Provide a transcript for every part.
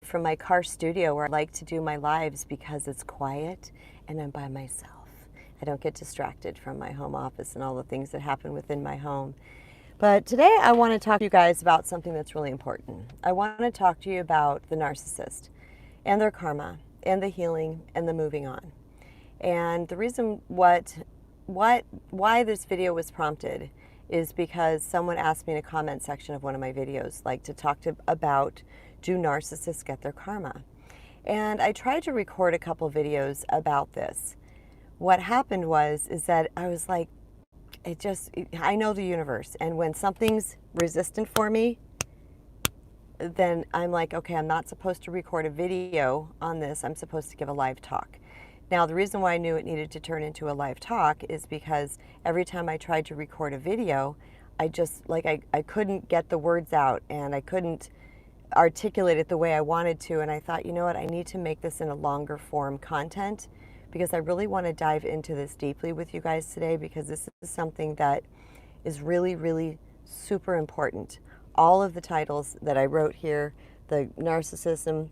from my car studio where I like to do my lives because it's quiet and I'm by myself. I don't get distracted from my home office and all the things that happen within my home. But today I want to talk to you guys about something that's really important. I want to talk to you about the narcissist and their karma and the healing and the moving on. And the reason why this video was prompted is because someone asked me in a comment section of one of my videos, like, to talk about, do narcissists get their karma? And I tried to record a couple videos about this. What happened is that I was like, I know the universe, and when something's resistant for me, then I'm like, okay, I'm not supposed to record a video on this. I'm supposed to give a live talk. Now, the reason why I knew it needed to turn into a live talk is because every time I tried to record a video, I couldn't get the words out and I couldn't articulate it the way I wanted to. And I thought, you know what, I need to make this in a longer form content because I really want to dive into this deeply with you guys today, because this is something that is really, really super important. All of the titles that I wrote here, the narcissism,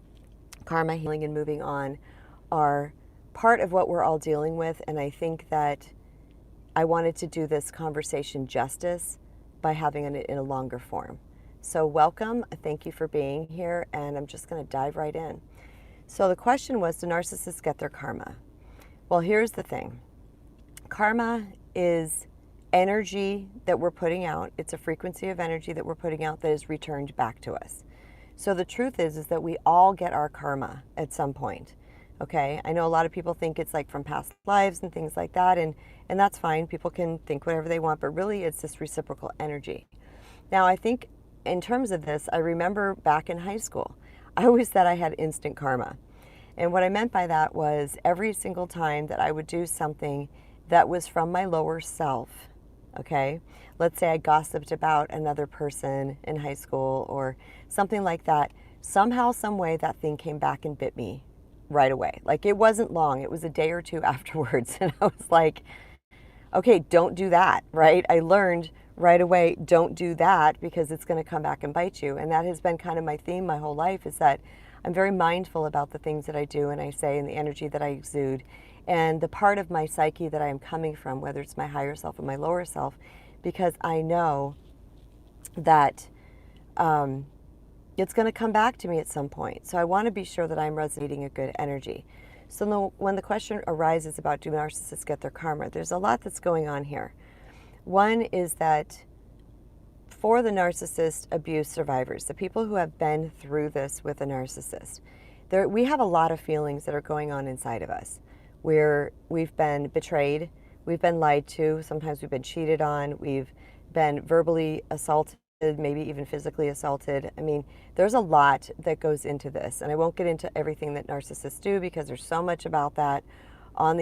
karma, healing, and moving on, are part of what we're all dealing with. And I think that I wanted to do this conversation justice by having it in a longer form. So welcome, thank you for being here, and I'm just going to dive right in. So the question was, do narcissists get their karma? Well, here's the thing. Karma is energy that we're putting out. It's a frequency of energy that we're putting out that is returned back to us. So the truth is that we all get our karma at some point. Okay, I know a lot of people think it's like from past lives and things like that, and that's fine. People can think whatever they want, but really it's this reciprocal energy. Now, I think in terms of this, I remember back in high school, I always said I had instant karma. And what I meant by that was every single time that I would do something that was from my lower self, okay? Let's say I gossiped about another person in high school or something like that. Somehow, some way, that thing came back and bit me right away. Like, it wasn't long. It was a day or two afterwards. And I was like, okay, don't do that, right? I learned right away, don't do that, because it's going to come back and bite you. And that has been kind of my theme my whole life, is that I'm very mindful about the things that I do and I say and the energy that I exude and the part of my psyche that I am coming from, whether it's my higher self or my lower self, because I know that it's going to come back to me at some point. So I want to be sure that I'm resonating a good energy. So when the question arises about, do narcissists get their karma, there's a lot that's going on here. One is that for the narcissist abuse survivors, the people who have been through this with a narcissist, we have a lot of feelings that are going on inside of us. We've been betrayed, we've been lied to, sometimes we've been cheated on, we've been verbally assaulted, maybe even physically assaulted. I mean, there's a lot that goes into this, and I won't get into everything that narcissists do because there's so much about that on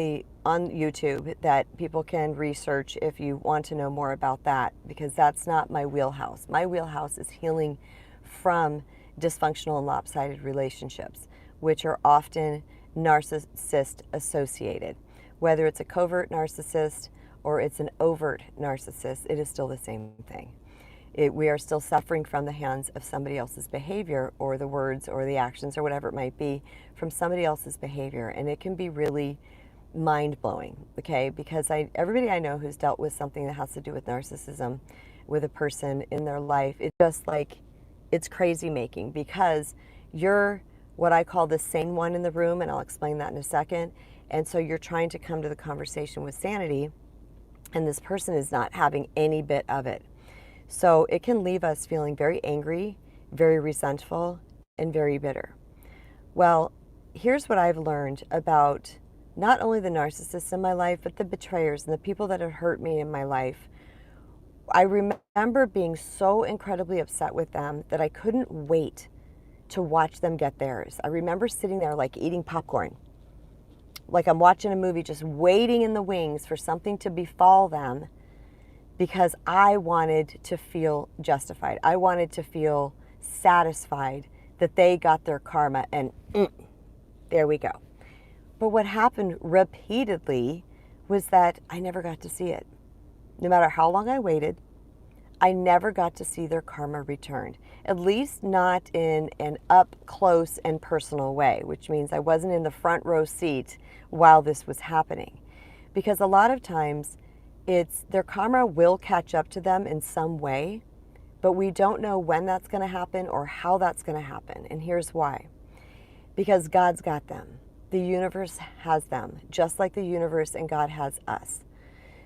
YouTube that people can research if you want to know more about that, because that's not my wheelhouse. My wheelhouse is healing from dysfunctional and lopsided relationships, which are often narcissist associated. Whether it's a covert narcissist or it's an overt narcissist, it is still the same thing. We are still suffering from the hands of somebody else's behavior, or the words or the actions or whatever it might be from somebody else's behavior. And it can be really mind-blowing, okay? Because everybody I know who's dealt with something that has to do with narcissism with a person in their life, it's just like, it's crazy making, because you're what I call the sane one in the room, and I'll explain that in a second. And so you're trying to come to the conversation with sanity, and this person is not having any bit of it. So it can leave us feeling very angry, very resentful, and very bitter. Well, here's what I've learned about not only the narcissists in my life, but the betrayers and the people that have hurt me in my life. I remember being so incredibly upset with them that I couldn't wait to watch them get theirs. I remember sitting there like eating popcorn, like I'm watching a movie, just waiting in the wings for something to befall them, because I wanted to feel justified. I wanted to feel satisfied that they got their karma, and there we go. But what happened repeatedly was that I never got to see it. No matter how long I waited, I never got to see their karma returned, at least not in an up close and personal way, which means I wasn't in the front row seat while this was happening. Because a lot of times it's their karma will catch up to them in some way, but we don't know when that's going to happen or how that's going to happen. And here's why. Because God's got them. The universe has them, just like the universe and God has us.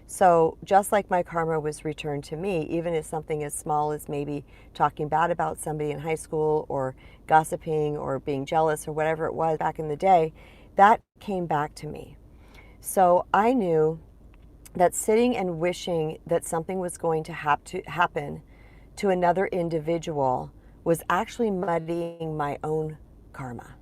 So just like my karma was returned to me, even if something as small as maybe talking bad about somebody in high school or gossiping or being jealous or whatever it was back in the day, that came back to me. So I knew that sitting and wishing that something was going to happen to another individual was actually muddying my own karma,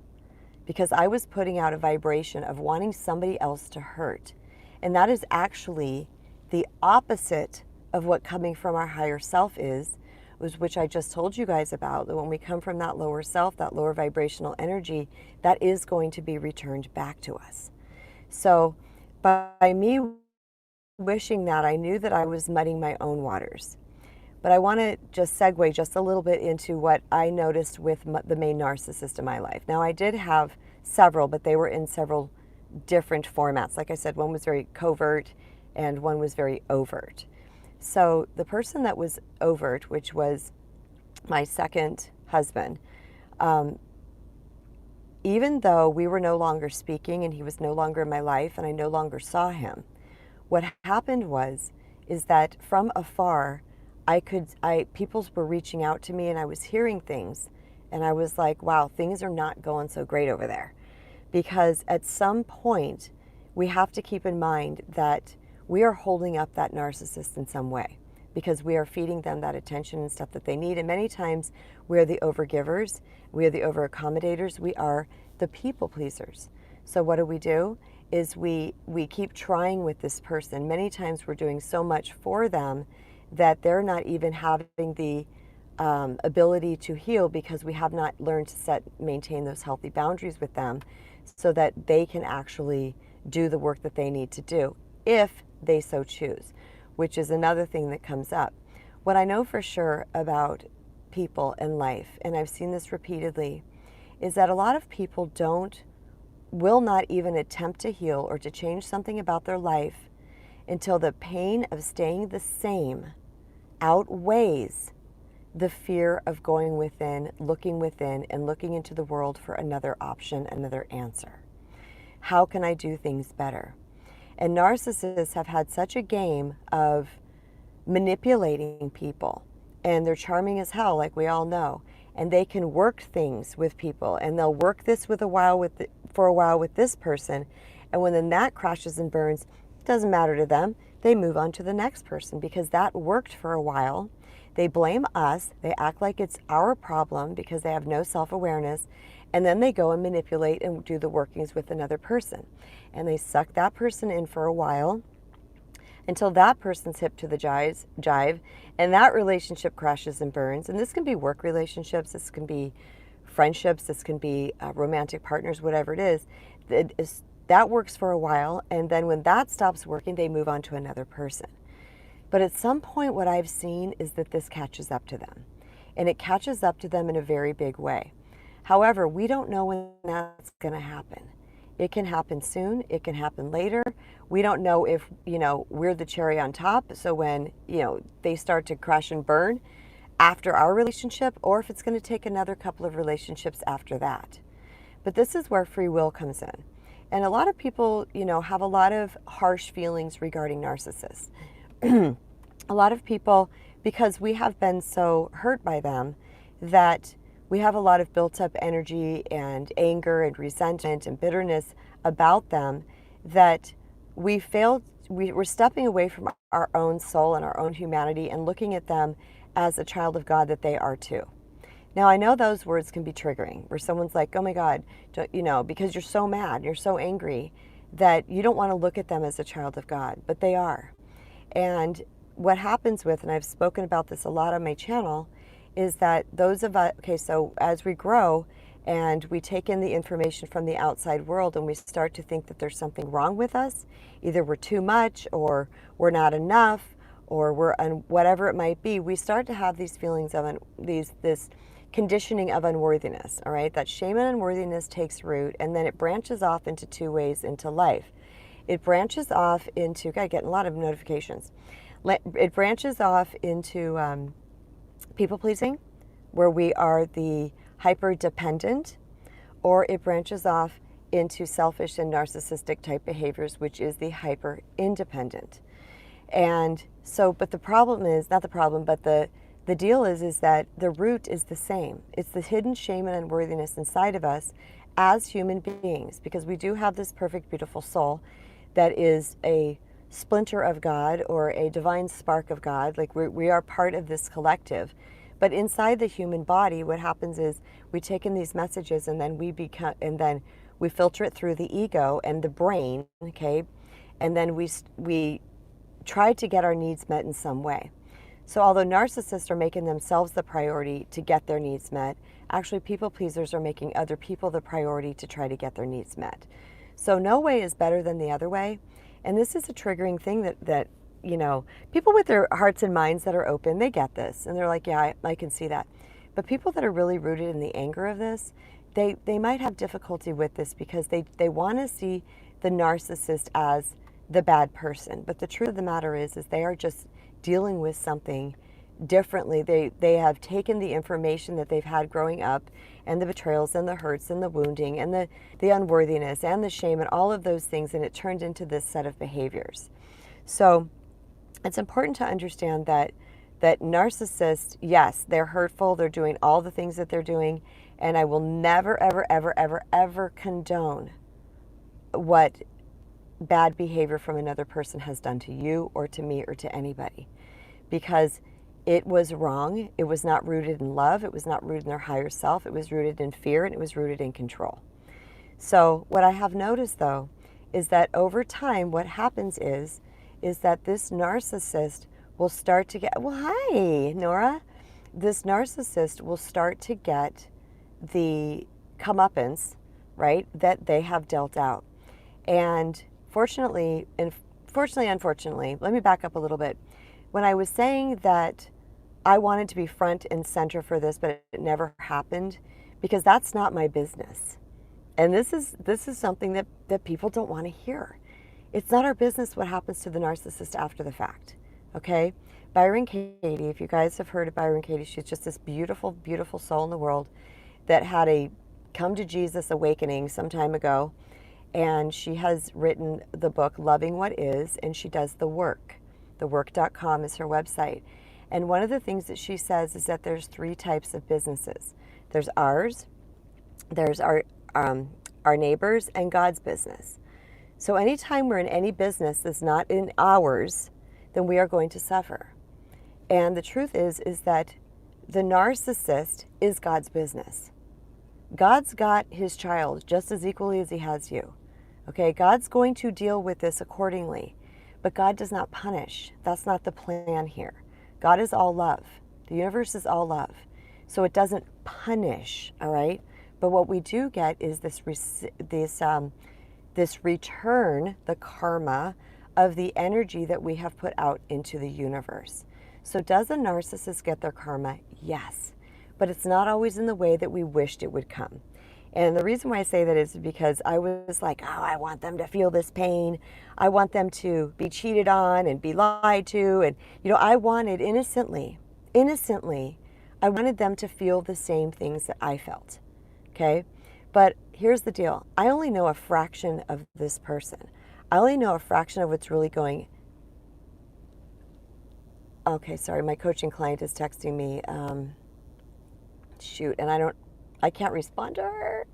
because I was putting out a vibration of wanting somebody else to hurt. And that is actually the opposite of what coming from our higher self is, which I just told you guys about, that when we come from that lower self, that lower vibrational energy, that is going to be returned back to us. So by me wishing that, I knew that I was muddying my own waters. But I want to just segue just a little bit into what I noticed with the main narcissist in my life. Now, I did have several, but they were in several different formats. Like I said, one was very covert and one was very overt. So the person that was overt, which was my second husband, even though we were no longer speaking and he was no longer in my life and I no longer saw him, what happened is that from afar, people were reaching out to me and I was hearing things and I was like, wow, things are not going so great over there. Because at some point, we have to keep in mind that we are holding up that narcissist in some way because we are feeding them that attention and stuff that they need. And many times we are the overgivers, we are the over-accommodators, we are the people pleasers. So what do? Is we keep trying with this person. Many times we're doing so much for them that they're not even having the ability to heal because we have not learned to maintain those healthy boundaries with them so that they can actually do the work that they need to do if they so choose, which is another thing that comes up. What I know for sure about people in life, and I've seen this repeatedly, is that a lot of people will not even attempt to heal or to change something about their life until the pain of staying the same outweighs the fear of going within, and looking into the world for another option, another answer. How can I do things better? And narcissists have had such a game of manipulating people, and they're charming as hell, like we all know, and they can work things with people, and they'll work this for a while with this person, and when then that crashes and burns, it doesn't matter to them. They move on to the next person because that worked for a while. They blame us. They act like it's our problem because they have no self-awareness. And then they go and manipulate and do the workings with another person. And they suck that person in for a while until that person's hip to the jive and that relationship crashes and burns. And this can be work relationships. This can be friendships. This can be romantic partners, whatever it is. That works for a while. And then when that stops working, they move on to another person. But at some point, what I've seen is that this catches up to them. And it catches up to them in a very big way. However, we don't know when that's going to happen. It can happen soon. It can happen later. We don't know if, we're the cherry on top. So when, they start to crash and burn after our relationship, or if it's going to take another couple of relationships after that. But this is where free will comes in. And a lot of people, have a lot of harsh feelings regarding narcissists. A lot of people, because we have been so hurt by them, that we have a lot of built up energy and anger and resentment and bitterness about them, that we're stepping away from our own soul and our own humanity and looking at them as a child of God that they are too. Now, I know those words can be triggering, where someone's like, oh my God, because you're so mad, you're so angry, that you don't want to look at them as a child of God, but they are. And what happens and I've spoken about this a lot on my channel, is that those of us, so as we grow and we take in the information from the outside world and we start to think that there's something wrong with us, either we're too much or we're not enough, or whatever it might be, we start to have these feelings of this conditioning of unworthiness, all right? That shame and unworthiness takes root, and then it branches off into two ways into life. It branches off into, God, getting a lot of notifications. It branches off into people pleasing, where we are the hyper dependent, or it branches off into selfish and narcissistic type behaviors, which is the hyper independent. And so, but the problem is, not the problem, but the deal is that the root is the same. It's the hidden shame and unworthiness inside of us as human beings, because we do have this perfect, beautiful soul that is a splinter of God or a divine spark of God. Like we are part of this collective. But inside the human body, what happens is we take in these messages and then we filter it through the ego and the brain, okay? And then we try to get our needs met in some way. So although narcissists are making themselves the priority to get their needs met, actually people pleasers are making other people the priority to try to get their needs met. So no way is better than the other way. And this is a triggering thing that you know, people with their hearts and minds that are open, they get this. And they're like, yeah, I can see that. But people that are really rooted in the anger of this, they might have difficulty with this because they want to see the narcissist as the bad person. But the truth of the matter is they are just dealing with something differently. They have taken the information that they've had growing up and the betrayals and the hurts and the wounding and the unworthiness and the shame and all of those things, and it turned into this set of behaviors. So it's important to understand that narcissists, yes, they're hurtful, they're doing all the things that they're doing, and I will never, ever, ever, ever, ever condone what bad behavior from another person has done to you or to me or to anybody, because it was wrong. It was not rooted in love. It was not rooted in their higher self. It was rooted in fear, and it was rooted in control. So what I have noticed, though, is that over time, what happens is that this narcissist will start to get, well, hi, Nora. This narcissist will start to get the comeuppance, right, that they have dealt out. And unfortunately, let me back up a little bit. When I was saying that I wanted to be front and center for this, but it never happened, because that's not my business. And this is something that people don't want to hear. It's not our business what happens to the narcissist after the fact, okay? Byron Katie, if you guys have heard of Byron Katie, she's just this beautiful, beautiful soul in the world that had a come to Jesus awakening some time ago. And she has written the book, Loving What Is, and she does the work. Thework.com is her website. And one of the things that she says is that there's three types of businesses. There's ours, there's our neighbors, and God's business. So anytime we're in any business that's not in ours, then we are going to suffer. And the truth is that the narcissist is God's business. God's got his child just as equally as he has you. Okay, God's going to deal with this accordingly. But God does not punish. That's not the plan here. God is all love. The universe is all love. So it doesn't punish, all right? But what we do get is this return, the karma of the energy that we have put out into the universe. So does a narcissist get their karma? Yes. But it's not always in the way that we wished it would come. And the reason why I say that is because I was like, oh, I want them to feel this pain. I want them to be cheated on and be lied to. And, you know, I wanted innocently, I wanted them to feel the same things that I felt. Okay? But here's the deal. I only know a fraction of this person. I only know a fraction of what's really going. Okay, sorry, my coaching client is texting me. Shoot, and I can't respond to her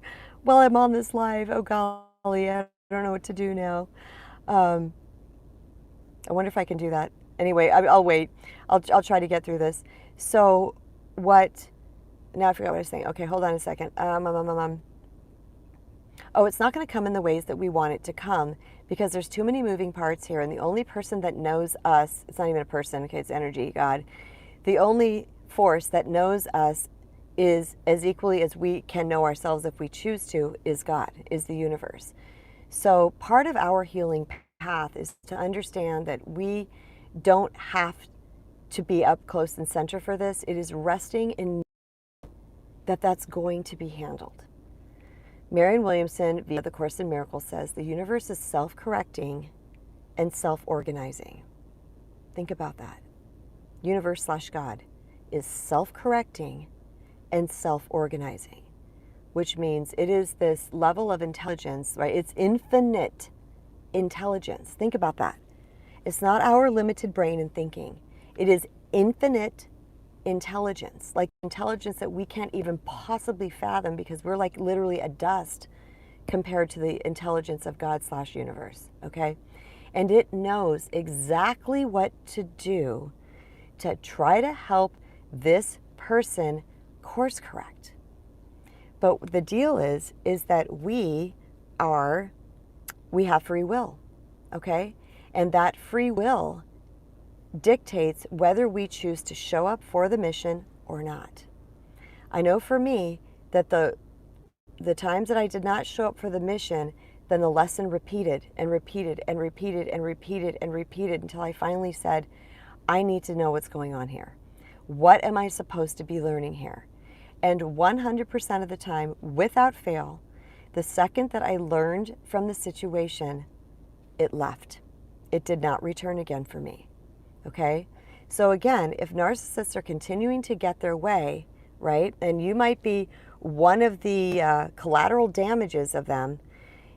while I'm on this live. Oh golly, I don't know what to do now. I wonder if I can do that. Anyway, I'll wait. I'll try to get through this. So what? Now I forgot what I was saying. Okay, hold on a second. Oh, it's not going to come in the ways that we want it to come because there's too many moving parts here, and the only person that knows us, it's not even a person, okay, it's energy, God. The only force that knows us is as equally as we can know ourselves if we choose to, is God, is the universe. So part of our healing path is to understand that we don't have to be up close and center for this. It is resting in that that's going to be handled. Marianne Williamson, via the Course in Miracles, says the universe is self-correcting and self-organizing. Think about that. Universe/God is self-correcting and self-organizing, which means it is this level of intelligence, right? It's infinite intelligence. Think about that. It's not our limited brain and thinking. It is infinite intelligence, like intelligence that we can't even possibly fathom because we're like literally a dust compared to the intelligence of God/universe, okay? And it knows exactly what to do to try to help this person course correct. But the deal is that we have free will, okay? And that free will dictates whether we choose to show up for the mission or not. I know for me that the times that I did not show up for the mission, then the lesson repeated and repeated and repeated and repeated and repeated until I finally said, I need to know what's going on here. What am I supposed to be learning here? And 100% of the time, without fail, the second that I learned from the situation, it left. It did not return again for me. Okay? So again, if narcissists are continuing to get their way, right, and you might be one of the collateral damages of them,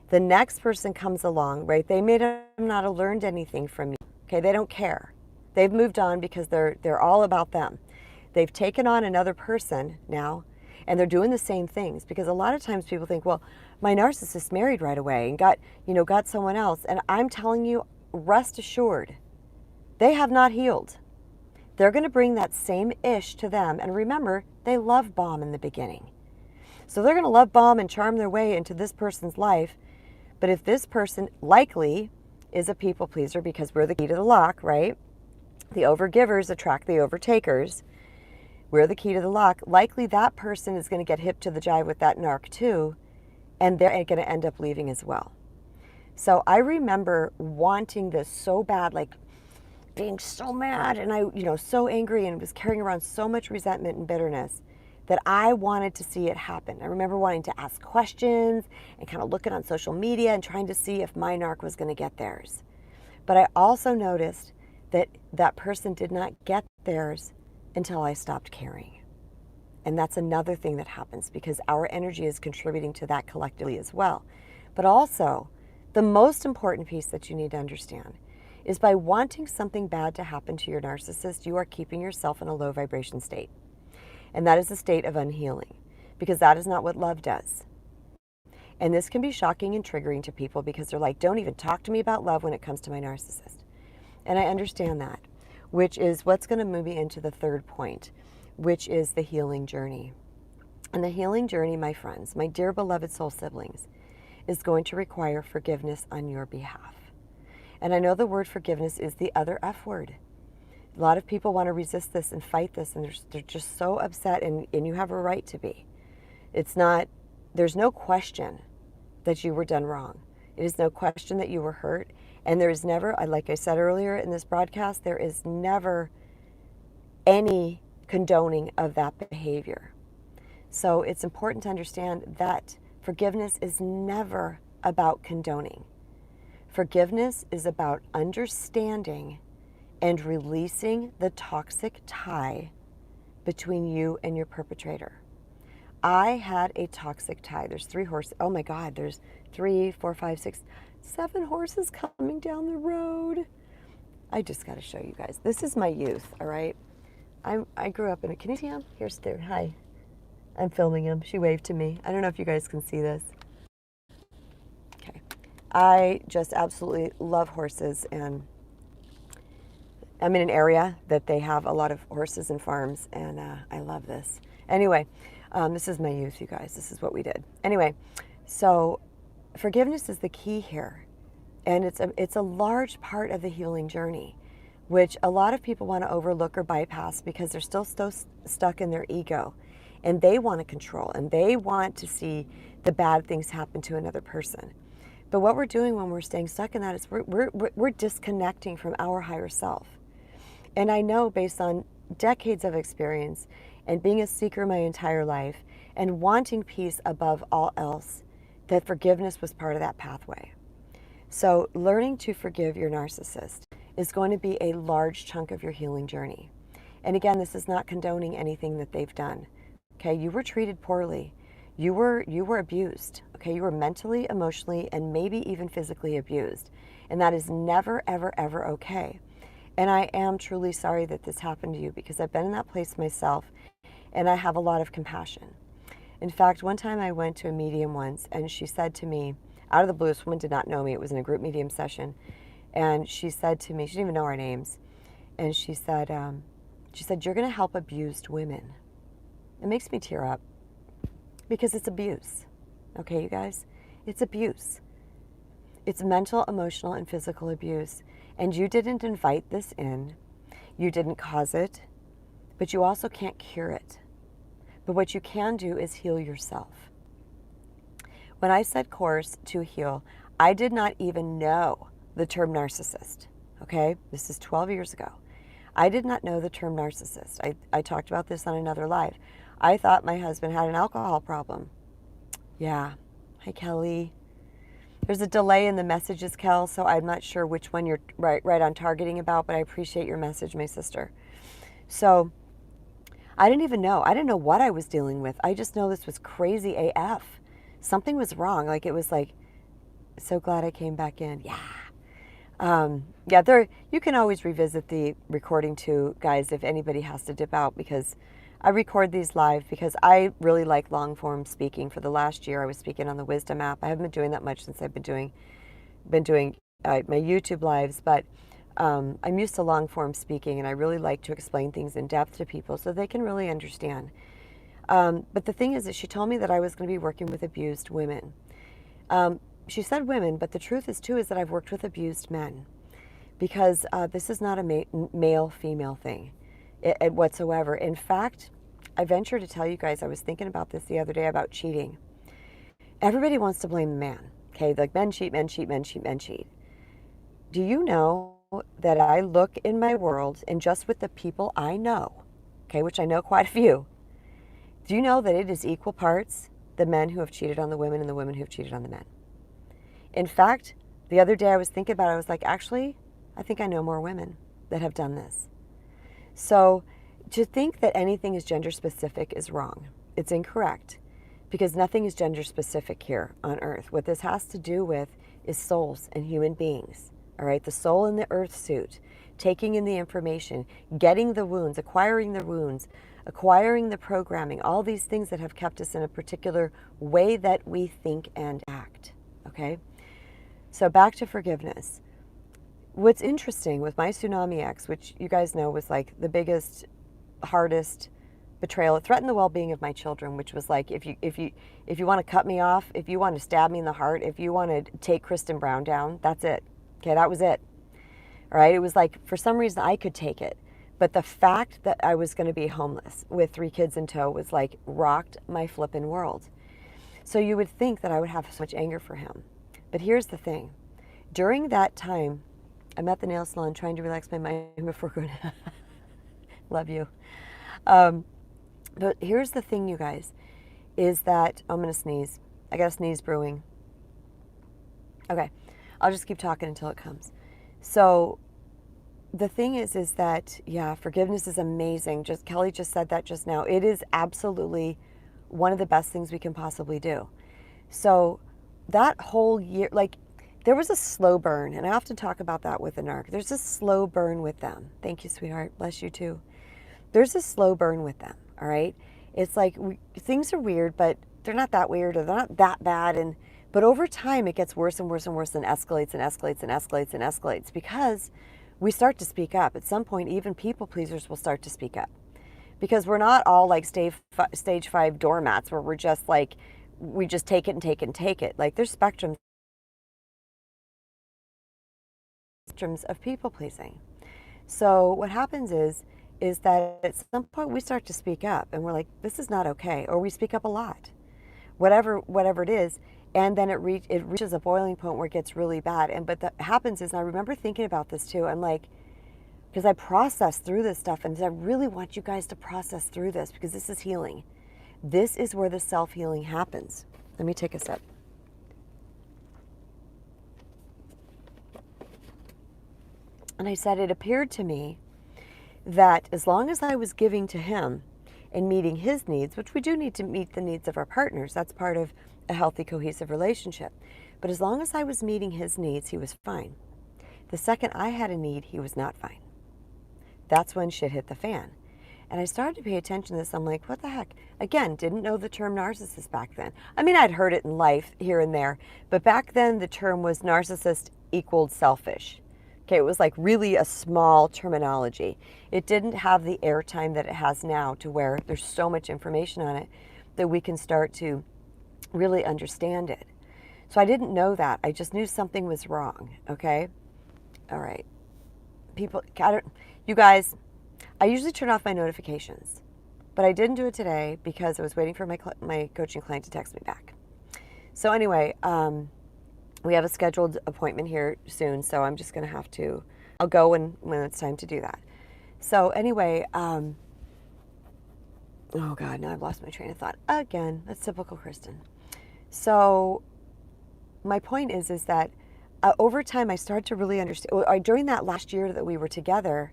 the next person comes along, right? They may not have learned anything from you. Okay? They don't care. They've moved on because they're all about them. They've taken on another person now, and they're doing the same things, because a lot of times people think, well, my narcissist married right away and got someone else. And I'm telling you, rest assured, they have not healed. They're going to bring that same ish to them. And remember, they love bomb in the beginning. So they're going to love bomb and charm their way into this person's life. But if this person likely is a people pleaser, because we're the key to the lock, right? The overgivers attract the overtakers. We're the key to the lock. Likely that person is going to get hip to the jive with that narc too, and they're going to end up leaving as well. So I remember wanting this so bad, like being so mad, and I, so angry, and was carrying around so much resentment and bitterness that I wanted to see it happen. I remember wanting to ask questions and kind of looking on social media and trying to see if my narc was going to get theirs. But I also noticed that that person did not get theirs until I stopped caring. And that's another thing that happens, because our energy is contributing to that collectively as well. But also, the most important piece that you need to understand is by wanting something bad to happen to your narcissist, you are keeping yourself in a low vibration state. And that is a state of unhealing, because that is not what love does. And this can be shocking and triggering to people, because they're like, don't even talk to me about love when it comes to my narcissist. And I understand that, which is what's going to move me into the third point, which is the healing journey. And the healing journey, my friends, my dear beloved soul siblings, is going to require forgiveness on your behalf. And I know the word forgiveness is the other F word. A lot of people want to resist this and fight this, and they're just so upset, and you have a right to be. There's no question that you were done wrong. It is no question that you were hurt. And there is never, like I said earlier in this broadcast, there is never any condoning of that behavior. So it's important to understand that forgiveness is never about condoning. Forgiveness is about understanding and releasing the toxic tie between you and your perpetrator. I had a toxic tie. There's 3 horses. Oh my God, there's 3, 4, 5, 6, 7 horses coming down the road. I just got to show you guys. This is my youth, all right? I grew up in a, can you see him? Here's there. Hi. I'm filming him. She waved to me. I don't know if you guys can see this. Okay. I just absolutely love horses, and I'm in an area that they have a lot of horses and farms, and I love this. Anyway, this is my youth, you guys. This is what we did. Anyway, so forgiveness is the key here, and it's a large part of the healing journey, which a lot of people want to overlook or bypass because they're still stuck in their ego, and they want to control, and they want to see the bad things happen to another person. But what we're doing when we're staying stuck in that is we're disconnecting from our higher self. And I know based on decades of experience and being a seeker my entire life and wanting peace above all else, that forgiveness was part of that pathway. So learning to forgive your narcissist is going to be a large chunk of your healing journey. And again, this is not condoning anything that they've done. Okay, you were treated poorly. You were abused. Okay, you were mentally, emotionally, and maybe even physically abused. And that is never, ever, ever okay. And I am truly sorry that this happened to you, because I've been in that place myself and I have a lot of compassion. In fact, one time I went to a medium once and she said to me, out of the blue, this woman did not know me. It was in a group medium session. And she said to me, she didn't even know our names. And she said, you're going to help abused women. It makes me tear up because it's abuse. Okay, you guys? It's abuse. It's mental, emotional, and physical abuse. And you didn't invite this in. You didn't cause it. But you also can't cure it. But what you can do is heal yourself. When I set course to heal, I did not even know the term narcissist. Okay? This is 12 years ago. I did not know the term narcissist. I talked about this on another live. I thought my husband had an alcohol problem. Yeah. Hi, Kelly. There's a delay in the messages, Kel, so I'm not sure which one you're right on targeting about, but I appreciate your message, my sister. So I didn't even know. I didn't know what I was dealing with. I just know this was crazy AF. Something was wrong. Like, it was like, so glad I came back in. Yeah. You can always revisit the recording too, guys, if anybody has to dip out, because I record these live because I really like long form speaking. For the last year, I was speaking on the Wisdom app. I haven't been doing that much since I've been doing my YouTube lives, but I'm used to long form speaking, and I really like to explain things in depth to people so they can really understand. But the thing is that she told me that I was going to be working with abused women. She said women, but the truth is too is that I've worked with abused men, because this is not a male-female thing whatsoever. In fact, I venture to tell you guys, I was thinking about this the other day about cheating. Everybody wants to blame the man. Okay, like men cheat, men cheat, men cheat, men cheat. Do you know that I look in my world, and just with the people I know, okay, which I know quite a few, do you know that it is equal parts the men who have cheated on the women and the women who have cheated on the men? In fact, the other day I was thinking about it, I was like, actually, I think I know more women that have done this. So to think that anything is gender specific is wrong. It's incorrect, because nothing is gender specific here on earth. What this has to do with is souls and human beings. All right, the soul in the earth suit, taking in the information, getting the wounds, acquiring the programming, all these things that have kept us in a particular way that we think and act. Okay, so back to forgiveness. What's interesting with my tsunami ex, which you guys know was like the biggest, hardest betrayal, it threatened the well-being of my children, which was like, if you want to cut me off, if you want to stab me in the heart, if you want to take Kristen Brown down, that's it. Okay, that was it. All right, it was like, for some reason I could take it, but the fact that I was going to be homeless with 3 kids in tow was like, rocked my flippin' world. So you would think that I would have so much anger for him. But here's the thing. During that time, I'm at the nail salon trying to relax my mind before going. Love you. But here's the thing, you guys, is that I'm going to sneeze. I got a sneeze brewing. Okay, I'll just keep talking until it comes. So the thing is that, yeah, forgiveness is amazing. Kelly just said that just now. It is absolutely one of the best things we can possibly do. So that whole year, like, there was a slow burn, and I often talk about that with the narc. There's a slow burn with them. Thank you, sweetheart. Bless you too. There's a slow burn with them, all right? It's like things are weird, but they're not that weird, or they're not that bad. But over time, it gets worse and worse and worse, and escalates and escalates and escalates and escalates, because we start to speak up. At some point, even people pleasers will start to speak up, because we're not all like stage 5 doormats where we're just like, we just take it and take it and take it. Like, there's spectrums of people pleasing. So what happens is that at some point we start to speak up, and we're like, this is not okay, or we speak up a lot, whatever it is, and then it reaches a boiling point where it gets really bad. But that happens is, and I remember thinking about this too, I'm like, because I processed through this stuff, and I really want you guys to process through this because this is healing. This is where the self-healing happens. Let me take a sip. And I said, it appeared to me that as long as I was giving to him and meeting his needs, which we do need to meet the needs of our partners, that's part of a healthy, cohesive relationship. But as long as I was meeting his needs, he was fine. The second I had a need, he was not fine. That's when shit hit the fan. And I started to pay attention to this. I'm like, what the heck? Again, didn't know the term narcissist back then. I mean, I'd heard it in life here and there, but back then the term was narcissist equaled selfish. Okay, it was like really a small terminology. It didn't have the airtime that it has now, to where there's so much information on it that we can start to really understand it. So I didn't know that. I just knew something was wrong, okay? All right. People, you guys, I usually turn off my notifications, but I didn't do it today because I was waiting for my coaching client to text me back. So anyway, we have a scheduled appointment here soon, so I'm just going to have to, I'll go when it's time to do that. So anyway, oh God, now I've lost my train of thought again. That's typical Kristen. So my point is that over time I started to really understand, during that last year that we were together,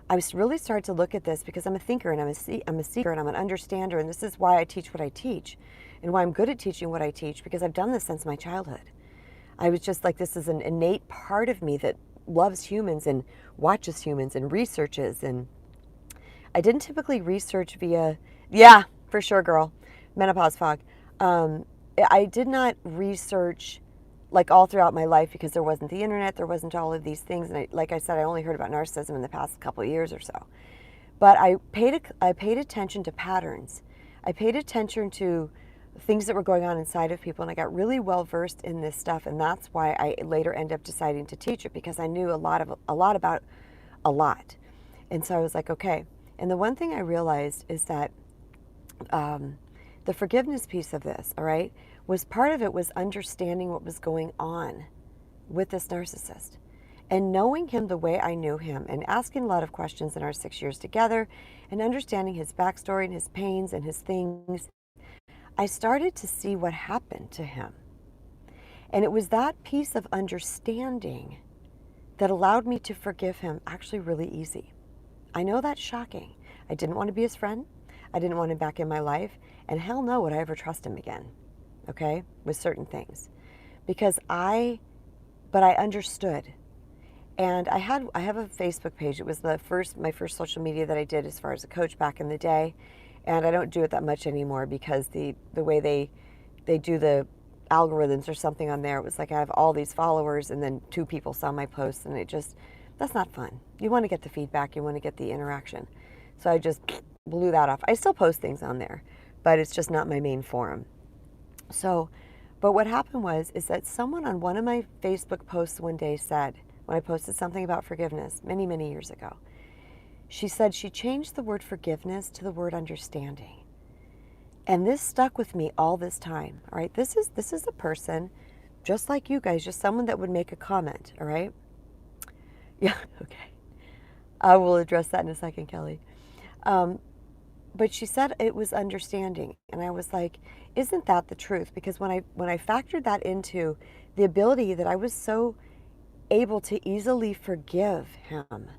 I was really started to look at this because I'm a thinker and I'm a seeker and I'm an understander, and this is why I teach what I teach and why I'm good at teaching what I teach, because I've done this since my childhood. I was just like, this is an innate part of me that loves humans and watches humans and researches. And I didn't typically research via, yeah, for sure, girl, menopause fog. I did not research like all throughout my life because there wasn't the internet, there wasn't all of these things. And like I said, I only heard about narcissism in the past couple of years or so. But I paid attention to patterns. I paid attention to things that were going on inside of people, and I got really well versed in this stuff, and that's why I later ended up deciding to teach it, because I knew a lot about a lot. And so I was like, okay. And the one thing I realized is that the forgiveness piece of this, all right, was part of it was understanding what was going on with this narcissist and knowing him the way I knew him and asking a lot of questions in our 6 years together and understanding his backstory and his pains and his things. I started to see what happened to him. And it was that piece of understanding that allowed me to forgive him actually really easy. I know that's shocking. I didn't want to be his friend. I didn't want him back in my life. And hell no would I ever trust him again, okay, with certain things. But I understood. And I have a Facebook page. It was my first social media that I did as far as a coach back in the day. And I don't do it that much anymore because the way they do the algorithms or something on there, it was like I have all these followers and then 2 people saw my posts, and that's not fun. You want to get the feedback, you want to get the interaction. So I just blew that off. I still post things on there, but it's just not my main forum. So, but what happened is that someone on one of my Facebook posts one day said, when I posted something about forgiveness many, many years ago, she said she changed the word forgiveness to the word understanding. And this stuck with me all this time, all right? This is a person just like you guys, just someone that would make a comment, all right? Yeah, okay. I will address that in a second, Kelly. But she said it was understanding. And I was like, isn't that the truth? Because when I factored that into the ability that I was so able to easily forgive him,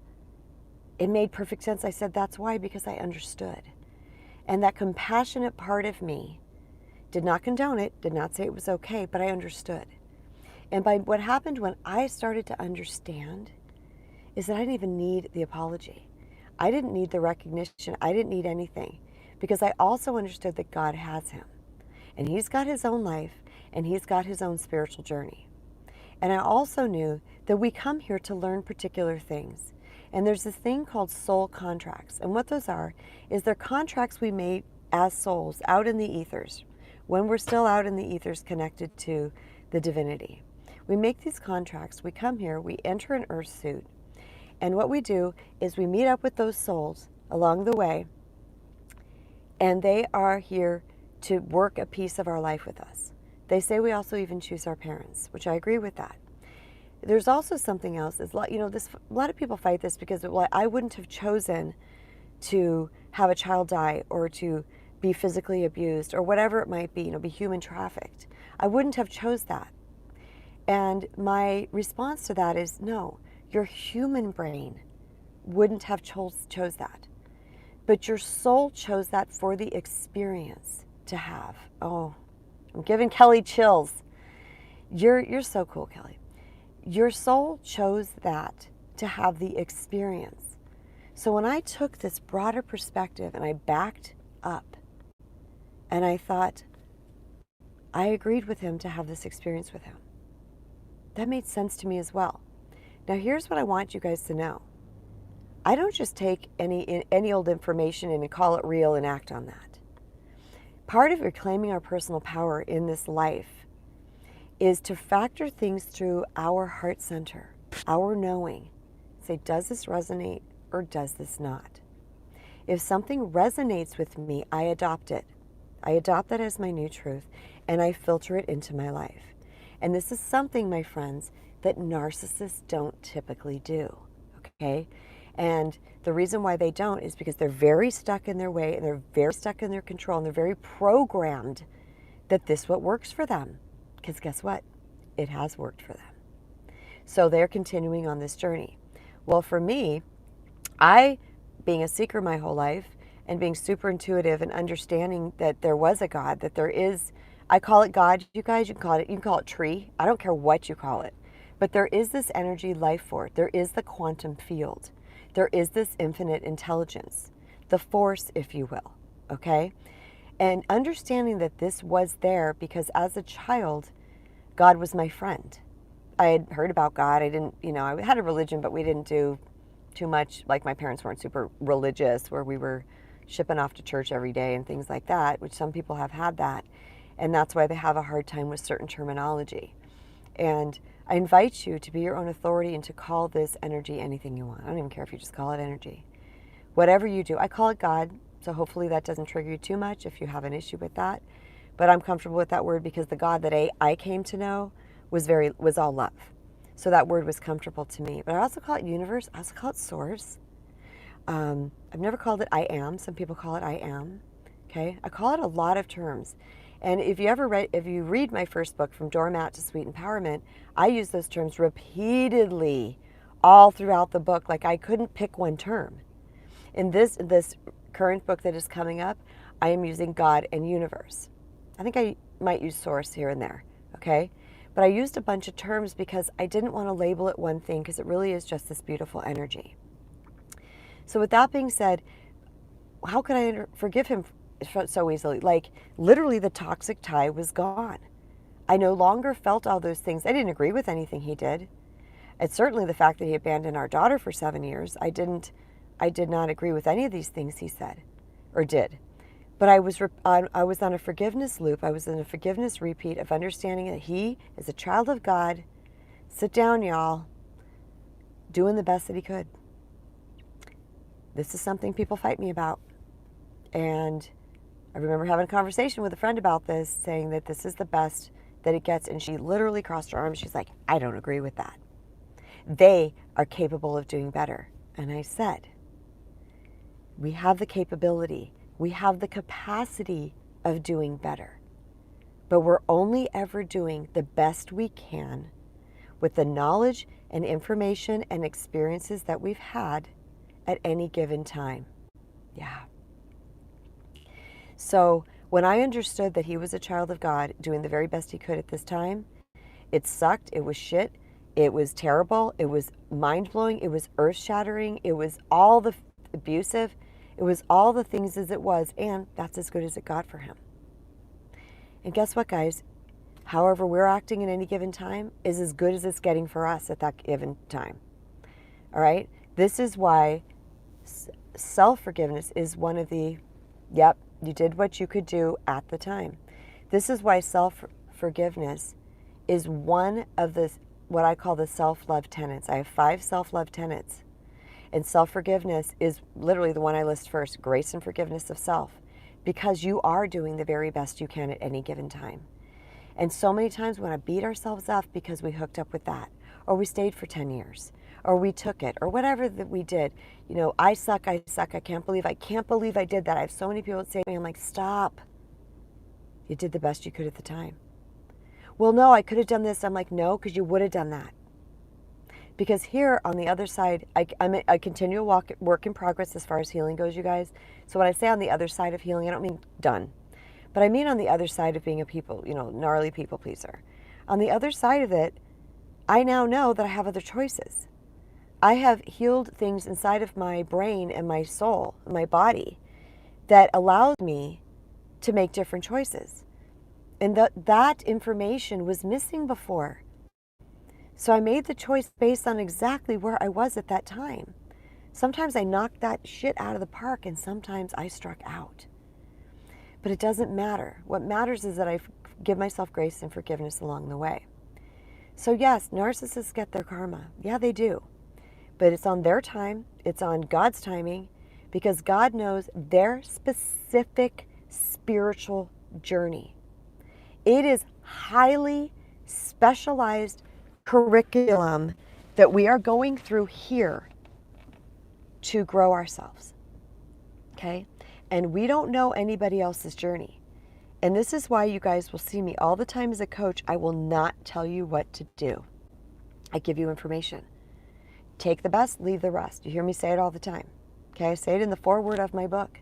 it made perfect sense. I said, that's why, because I understood. And that compassionate part of me did not condone it, did not say it was okay, but I understood. And by what happened when I started to understand is that I didn't even need the apology. I didn't need the recognition. I didn't need anything, because I also understood that God has him. And he's got his own life, and he's got his own spiritual journey. And I also knew that we come here to learn particular things. And there's this thing called soul contracts. And what those are is they're contracts we made as souls out in the ethers, when we're still out in the ethers connected to the divinity. We make these contracts, we come here, we enter an earth suit. And what we do is we meet up with those souls along the way, and they are here to work a piece of our life with us. They say we also even choose our parents, which I agree with that. there's also something else. Is this a lot of people fight this because I wouldn't have chosen to have a child die or to be physically abused or whatever it might be, be human trafficked. I wouldn't have chose that. And my response to that is no, your human brain wouldn't have chose that. But your soul chose that for the experience to have. Oh, I'm giving Kelly chills. You're so cool, Kelly. Your soul chose that to have the experience. So when I took this broader perspective and I backed up and I thought, I agreed with him to have this experience with him. That made sense to me as well. Now here's what I want you guys to know. I don't just take any old information and call it real and act on that. Part of reclaiming our personal power in this life is to factor things through our heart center, our knowing. Say, does this resonate or does this not? If something resonates with me, I adopt it. I adopt that as my new truth and I filter it into my life. And this is something, my friends, that narcissists don't typically do, okay? And the reason why they don't is because they're very stuck in their way and they're very stuck in their control and they're very programmed that this is what works for them. Because guess what? It has worked for them. So they're continuing on this journey. Well, for me, being a seeker my whole life and being super intuitive and understanding that there was a God, that there is, I call it God, you guys, you can call it tree. I don't care what you call it. But there is this energy life force. There is the quantum field. There is this infinite intelligence, the force, if you will, okay? And understanding that this was there because as a child, God was my friend. I had heard about God. I didn't, I had a religion, but we didn't do too much. Like my parents weren't super religious where we were shipping off to church every day and things like that, which some people have had that. And that's why they have a hard time with certain terminology. And I invite you to be your own authority and to call this energy anything you want. I don't even care if you just call it energy. Whatever you do, I call it God, so hopefully that doesn't trigger you too much if you have an issue with that. But I'm comfortable with that word because the God that I came to know was all love. So that word was comfortable to me. But I also call it universe. I also call it source. I've never called it I am. Some people call it I am. Okay? I call it a lot of terms. And if you read my first book, From Doormat to Sweet Empowerment, I use those terms repeatedly all throughout the book. Like I couldn't pick one term. In this current book that is coming up, I am using God and universe. I think I might use source here and there, okay? But I used a bunch of terms because I didn't want to label it one thing because it really is just this beautiful energy. So with that being said, how could I forgive him so easily? Like literally the toxic tie was gone. I no longer felt all those things. I didn't agree with anything he did. It's certainly the fact that he abandoned our daughter for 7 years. I did not agree with any of these things he said or did. But I was on a forgiveness loop. I was in a forgiveness repeat of understanding that he is a child of God. Sit down, y'all. Doing the best that he could. This is something people fight me about. And I remember having a conversation with a friend about this, saying that this is the best that it gets. And she literally crossed her arms. She's like, I don't agree with that. They are capable of doing better. And I said, we have the capability. We have the capacity of doing better. But we're only ever doing the best we can with the knowledge and information and experiences that we've had at any given time. Yeah. So when I understood that he was a child of God doing the very best he could at this time, it sucked, it was shit, it was terrible, it was mind-blowing, it was earth-shattering, it was all the abusive, it was all the things as it was, and that's as good as it got for him. And guess what, guys? However we're acting at any given time is as good as it's getting for us at that given time. All right? This is why self-forgiveness is one of the, yep, you did what you could do at the time. This is why self-forgiveness is one of the, what I call the self-love tenets. I have 5 self-love tenets. And self-forgiveness is literally the one I list first, grace and forgiveness of self, because you are doing the very best you can at any given time. And so many times we want to beat ourselves up because we hooked up with that, or we stayed for 10 years, or we took it, or whatever that we did. You know, I suck, I can't believe I did that. I have so many people that say to me, I'm like, stop. You did the best you could at the time. Well, no, I could have done this. I'm like, no, because you would have done that. Because here on the other side, I'm a continual work in progress as far as healing goes, you guys. So when I say on the other side of healing, I don't mean done. But I mean on the other side of being a gnarly people pleaser. On the other side of it, I now know that I have other choices. I have healed things inside of my brain and my soul, my body, that allowed me to make different choices. And that information was missing before. So I made the choice based on exactly where I was at that time. Sometimes I knocked that shit out of the park, and sometimes I struck out. But it doesn't matter. What matters is that I give myself grace and forgiveness along the way. So yes, narcissists get their karma. Yeah, they do. But it's on their time. It's on God's timing, because God knows their specific spiritual journey. It is highly specialized curriculum that we are going through here to grow ourselves. Okay? And we don't know anybody else's journey. And this is why you guys will see me all the time as a coach. I will not tell you what to do. I give you information. Take the best, leave the rest. You hear me say it all the time. Okay? I say it in the foreword of my book.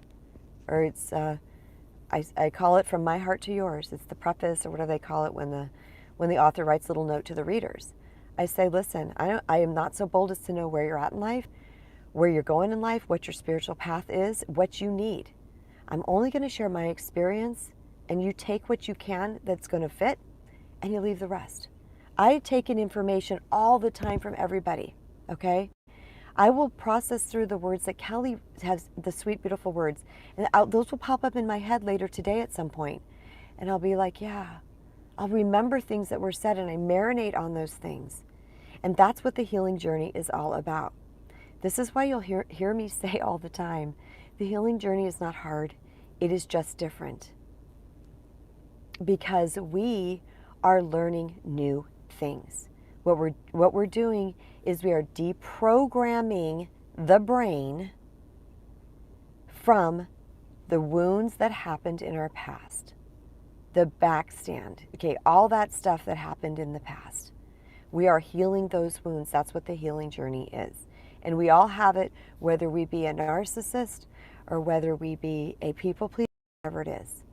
Or it's, I call it From My Heart to Yours. It's the preface, or whatever they call it when the author writes a little note to the readers. I say, listen, I am not so bold as to know where you're at in life, where you're going in life, what your spiritual path is, what you need. I'm only going to share my experience, and you take what you can that's going to fit, and you leave the rest. I take in information all the time from everybody, okay? I will process through the words that Kelly has, the sweet, beautiful words, and those will pop up in my head later today at some point, and I'll be like, yeah. I'll remember things that were said, and I marinate on those things. And that's what the healing journey is all about. This is why you'll hear me say all the time, the healing journey is not hard. It is just different. Because we are learning new things. What we're doing is we are deprogramming the brain from the wounds that happened in our past. The backstand, okay, all that stuff that happened in the past. We are healing those wounds. That's what the healing journey is. And we all have it, whether we be a narcissist or whether we be a people pleaser, whatever it is.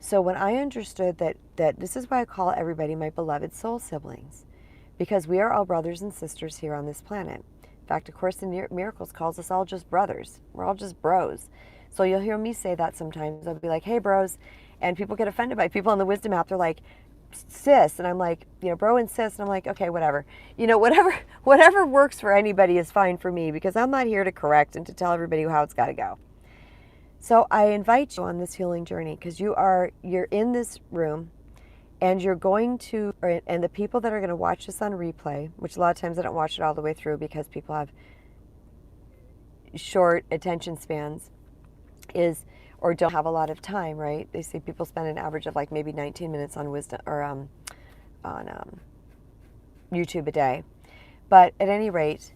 So when I understood that this is why I call everybody my beloved soul siblings, because we are all brothers and sisters here on this planet. In fact, A Course in Miracles calls us all just brothers. We're all just bros. So you'll hear me say that sometimes. I'll be like, hey, bros. And people get offended by people on the wisdom app. They're like, sis. And I'm like, bro and sis. And I'm like, okay, whatever. Whatever works for anybody is fine for me, because I'm not here to correct and to tell everybody how it's got to go. So I invite you on this healing journey, because you're in this room, and you're going to, and the people that are going to watch this on replay, which a lot of times I don't watch it all the way through because people have short attention spans, or don't have a lot of time, right? They say people spend an average of like maybe 19 minutes on wisdom or on YouTube a day. But at any rate,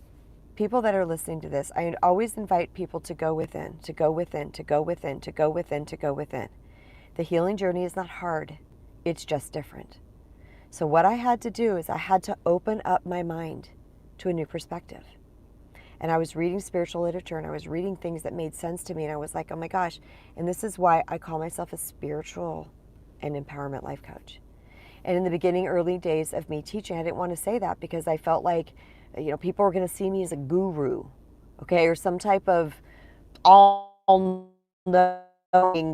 people that are listening to this, I always invite people to go within, to go within, to go within, to go within, to go within. The healing journey is not hard. It's just different. So what I had to do is I had to open up my mind to a new perspective. And I was reading spiritual literature, and I was reading things that made sense to me, and I was like, oh my gosh. And this is why I call myself a spiritual and empowerment life coach. And in the beginning, early days of me teaching, I didn't want to say that because I felt like, people were going to see me as a guru, okay, or some type of all-knowing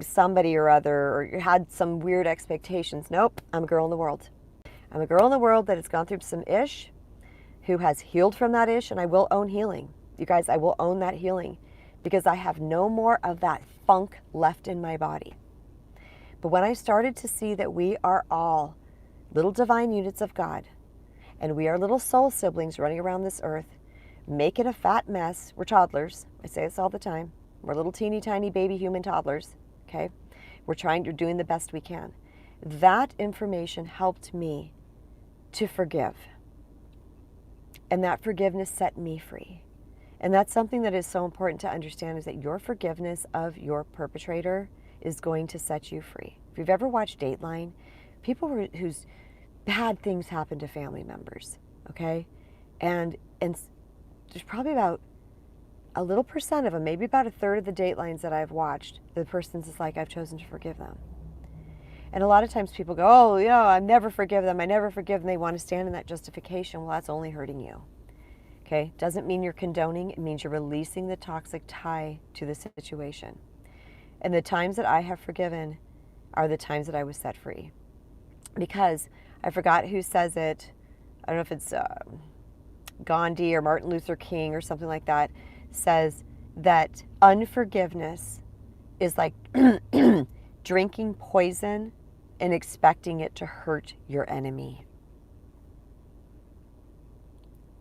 somebody or other, or had some weird expectations. Nope, I'm a girl in the world. I'm a girl in the world that has gone through some ish, who has healed from that ish, and I will own healing. You guys, I will own that healing, because I have no more of that funk left in my body. But when I started to see that we are all little divine units of God, and we are little soul siblings running around this earth, making a fat mess. We're toddlers. I say this all the time. We're little teeny tiny baby human toddlers, okay? We're doing the best we can. that information helped me to forgive. And that forgiveness set me free. And that's something that is so important to understand, is that your forgiveness of your perpetrator is going to set you free. If you've ever watched Dateline, people whose bad things happen to family members, okay? And there's probably about a little percent of them, maybe about a third of the Datelines that I've watched, the person's just like, I've chosen to forgive them. And a lot of times people go, oh, I never forgive them. I never forgive them. They want to stand in that justification. Well, that's only hurting you. Okay? Doesn't mean you're condoning. It means you're releasing the toxic tie to the situation. And the times that I have forgiven are the times that I was set free. Because I forgot who says it. I don't know if it's Gandhi or Martin Luther King or something like that, says that unforgiveness is like drinking poison and expecting it to hurt your enemy.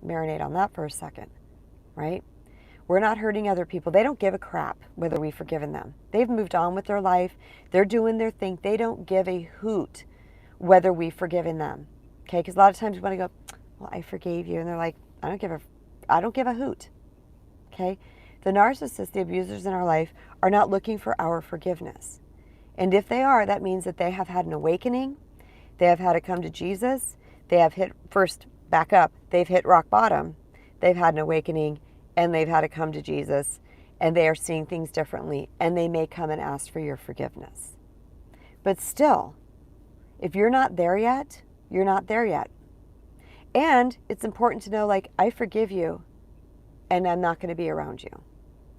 Marinate on that for a second, right? We're not hurting other people. They don't give a crap whether we've forgiven them. They've moved on with their life. They're doing their thing. They don't give a hoot whether we've forgiven them. Okay? Because a lot of times we want to go, well, I forgave you. And they're like, I don't give a hoot. Okay? The narcissists, the abusers in our life, are not looking for our forgiveness. And if they are, that means that they have had an awakening. They have had to come to Jesus. They have they've hit rock bottom. They've had an awakening, and they've had to come to Jesus, and they are seeing things differently, and they may come and ask for your forgiveness. But still, if you're not there yet, you're not there yet. And it's important to know, like, I forgive you, and I'm not going to be around you.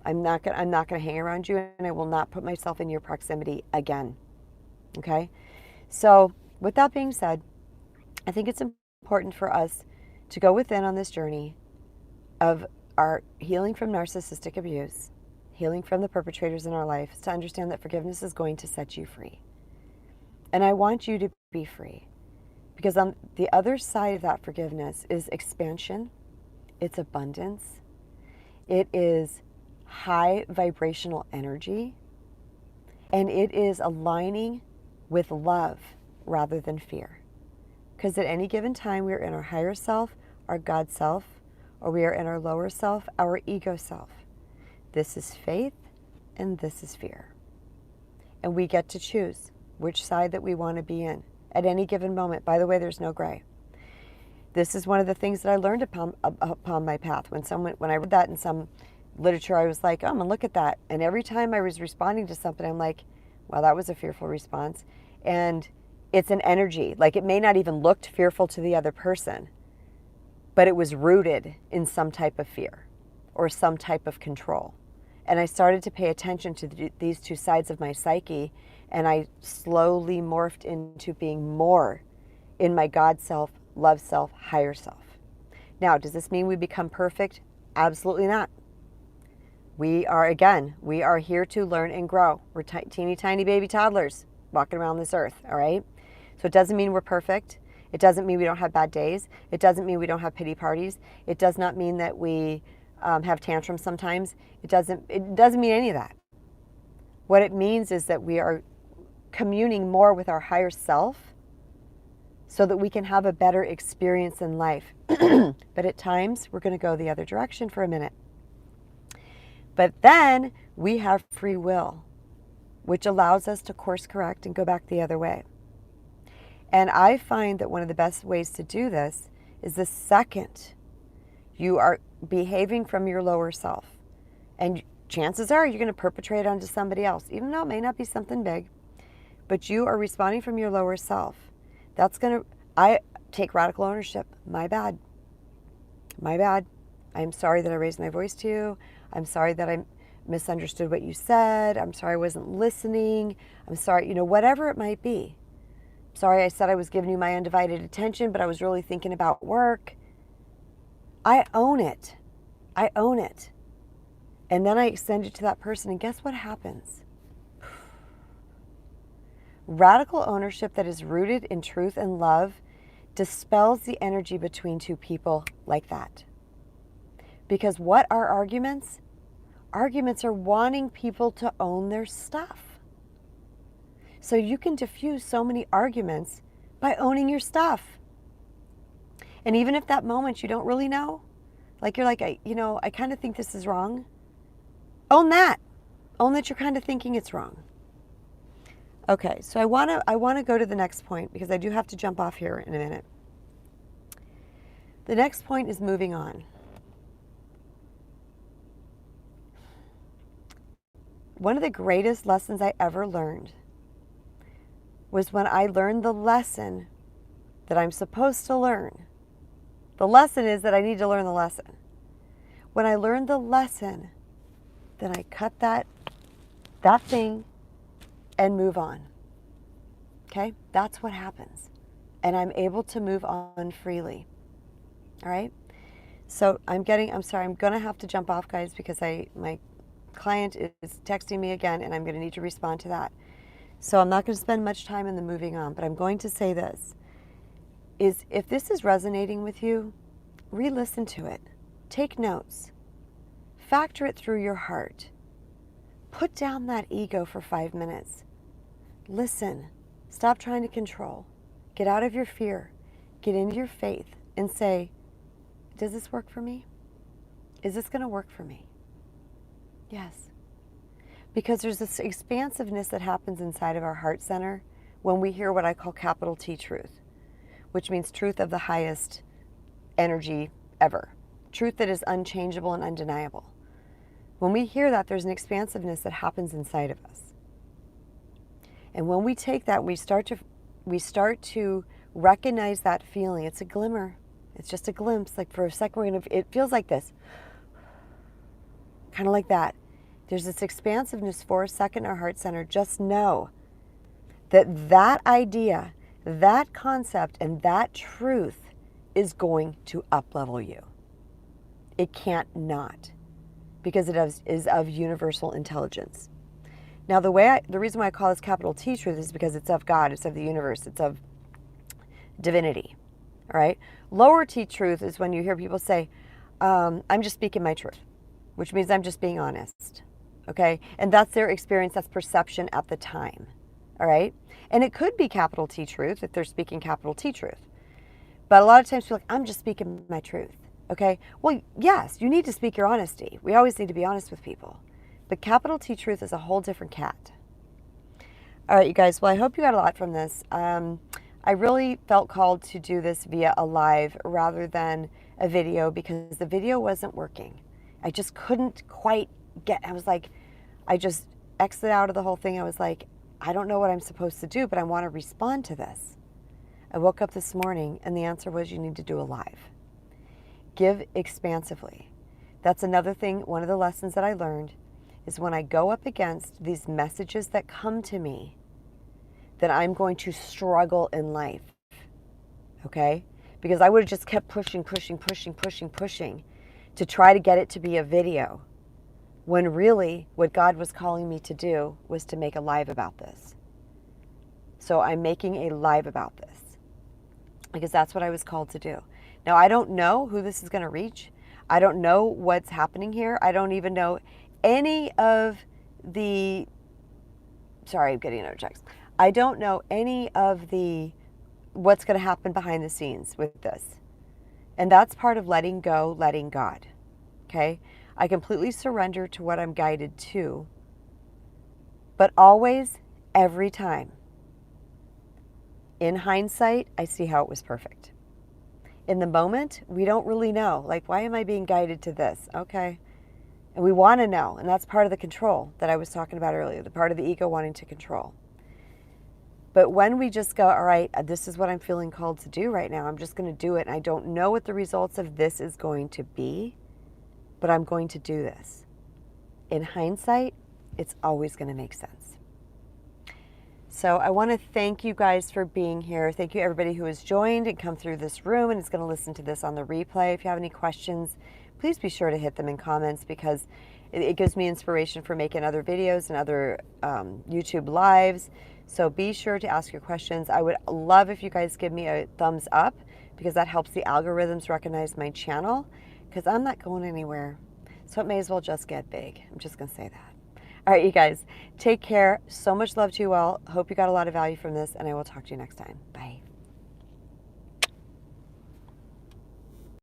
I'm not going to hang around you, and I will not put myself in your proximity again. Okay? So, with that being said, I think it's important for us to go within on this journey of our healing from narcissistic abuse, healing from the perpetrators in our lives, to understand that forgiveness is going to set you free. And I want you to be free, because on the other side of that forgiveness is expansion, it's abundance, it is high vibrational energy, and it is aligning with love rather than fear. Because at any given time, we are in our higher self, our God self, or we are in our lower self, our ego self. This is faith, and this is fear. And we get to choose which side that we want to be in at any given moment. By the way, there's no gray. This is one of the things that I learned upon my path. When I read that in some literature, I was like, oh, I'm gonna look at that. And every time I was responding to something, I'm like, well, that was a fearful response. And it's an energy. Like, it may not even look fearful to the other person, but it was rooted in some type of fear or some type of control. And I started to pay attention to these two sides of my psyche, and I slowly morphed into being more in my God self, love self, higher self. Now, does this mean we become perfect? Absolutely not. We are here to learn and grow. We're teeny tiny baby toddlers walking around this earth, all right? So it doesn't mean we're perfect. It doesn't mean we don't have bad days. It doesn't mean we don't have pity parties. It does not mean that we have tantrums sometimes. It doesn't mean any of that. What it means is that we are communing more with our higher self so that we can have a better experience in life. But at times, we're going to go the other direction for a minute. But then we have free will, which allows us to course correct and go back the other way. And I find that one of the best ways to do this is the second you are behaving from your lower self. And chances are you're going to perpetrate onto somebody else, even though it may not be something big. But you are responding from your lower self. I take radical ownership. My bad. I'm sorry that I raised my voice to you. I'm sorry that I misunderstood what you said. I'm sorry I wasn't listening. I'm sorry, whatever it might be. Sorry I said I was giving you my undivided attention, but I was really thinking about work. I own it. And then I extend it to that person, and guess what happens? Radical ownership that is rooted in truth and love dispels the energy between two people like that. Because what are arguments? Arguments are wanting people to own their stuff. So you can diffuse so many arguments by owning your stuff. And even if that moment you don't really know, like you're like, I kind of think this is wrong. Own that. Own that you're kind of thinking it's wrong. Okay, so I want to go to the next point because I do have to jump off here in a minute. The next point is moving on. One of the greatest lessons I ever learned was when I learned the lesson that I'm supposed to learn. The lesson is that I need to learn the lesson. When I learned the lesson, then I cut that thing and move on. Okay? That's what happens. And I'm able to move on freely. All right? So I'm going to have to jump off, guys, because my client is texting me again, and I'm going to need to respond to that. So I'm not going to spend much time in the moving on, but I'm going to say this, is if this is resonating with you, re-listen to it. Take notes. Factor it through your heart. Put down that ego for 5 minutes. Listen. Stop trying to control. Get out of your fear. Get into your faith and say, does this work for me? Is this going to work for me? Yes. Because there's this expansiveness that happens inside of our heart center when we hear what I call capital T truth, which means truth of the highest energy ever. Truth that is unchangeable and undeniable. When we hear that, there's an expansiveness that happens inside of us. And when we take that, we start to recognize that feeling. It's a glimmer. It's just a glimpse. Like for a second, it feels like this. Kind of like that. There's this expansiveness for a second in our heart center. Just know that that idea, that concept, and that truth is going to up-level you. It can't not, because it is of universal intelligence. Now, the reason why I call this capital T truth is because it's of God, it's of the universe, it's of divinity. All right. Lower T truth is when you hear people say, "I'm just speaking my truth," which means I'm just being honest. Okay, and that's their experience, that's perception at the time. All right, and it could be capital T truth if they're speaking capital T truth. But a lot of times people are like, "I'm just speaking my truth." Okay, well, yes, you need to speak your honesty. We always need to be honest with people. But capital T truth is a whole different cat. All right, you guys, well, I hope you got a lot from this. I really felt called to do this via a live rather than a video because the video wasn't working. I just couldn't quite I just exited out of the whole thing. I was like, I don't know what I'm supposed to do, but I want to respond to this. I woke up this morning and the answer was you need to do a live. Give expansively. That's another thing, one of the lessons that I learned is when I go up against these messages that come to me, that I'm going to struggle in life, okay? Because I would have just kept pushing to try to get it to be a video, when really what God was calling me to do was to make a live about this. So I'm making a live about this because that's what I was called to do. Now, I don't know who this is going to reach. I don't know what's happening here. I don't even know any of the, sorry, I'm getting another text. I don't know any of the, what's going to happen behind the scenes with this. And that's part of letting go, letting God. Okay? I completely surrender to what I'm guided to. But always, every time, in hindsight, I see how it was perfect. In the moment, we don't really know. Like, why am I being guided to this? Okay. And we want to know. And that's part of the control that I was talking about earlier, the part of the ego wanting to control. But when we just go, all right, this is what I'm feeling called to do right now. I'm just going to do it. And I don't know what the results of this is going to be, but I'm going to do this. In hindsight, it's always going to make sense. So I want to thank you guys for being here. Thank you everybody who has joined and come through this room and is going to listen to this on the replay. If you have any questions, please be sure to hit them in comments because it gives me inspiration for making other videos and other YouTube lives. So be sure to ask your questions. I would love if you guys give me a thumbs up because that helps the algorithms recognize my channel because I'm not going anywhere. So it may as well just get big. I'm just going to say that. All right, you guys, take care. So much love to you all. Hope you got a lot of value from this, and I will talk to you next time. Bye.